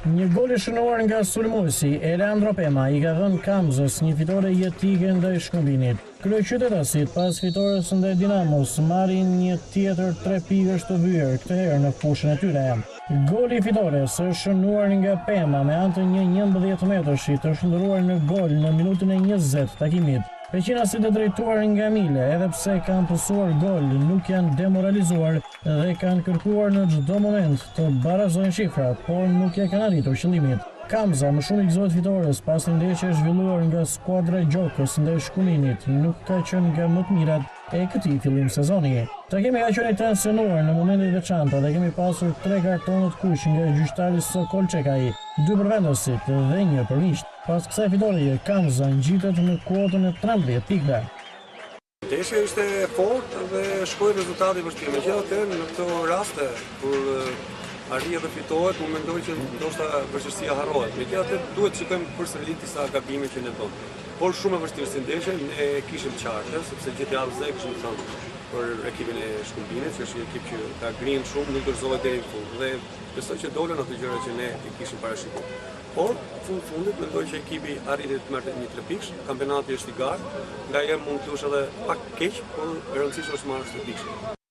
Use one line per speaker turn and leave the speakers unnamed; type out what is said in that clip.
Një gol i shënuar nga sulmuesi Eleandro Pema i ka dhënë Kamzës një fitore jetike ndaj Shkëmbinit. Kryeqytetasit pas fitores ndaj Dinamos marrin një tjetër 3 pikësh të vyer, këtë herë në fushën e tyre. Goli i fitores është shënuar nga Pema me anë të një 11 metrashi të shndërruar në gol në minutën e 20 takimit. Peqinasit e drejtuar nga Mile, edhe pse kanë pësuar gol, nuk janë demoralizuar dhe kanë kërkuar në çdo moment të barazojnë shifrat, por nuk ja kanë arritur qëllimit. Kamza më shumë i gëzohet fitores pas një ndeshje e zhvilluar nga skuadra e Gjokës ndaj Shkuminit, nuk ka qenë nga më të mirat e këtij fillim sezoni. Takimi ka qenë i tensionuar në momente të veçanta dhe kemi pasur 3 kartone të kuq nga gjyqtari Sokol Çekai, 2 për vendosit dhe 1 për miqt. Pas kësaj fitoreje, Kamza ngjitet në kuotën e 13 pikëve.
Ndeshja ishte fortë dhe shkoi rezultati vështirë. Megjithatë, në këto raste kur arrihet dhe fitohet, unë mendoj që ndoshta vështirësia harrohet. Megjithatë, duhet të shikojmë përsëri disa gabime që ne bëmë. Por shumë e vështirë si ndeshje, ne kishim qartë, sepse gjithë javën zë kishim thënë për ekipin e Shkëmbinit, që është një ekip që ka grinë shumë, nuk dorëzohet deri në fund. Dhe besoj që dolën ato gjëra që ne i kishim parashikuar. Por, fundit, mendoj që ekipi arriti të merrte një 3 pikësh, kampionati është i garë, nga mund të thush edhe pak keq, por e rëndësishme është marrë 3 pikësh.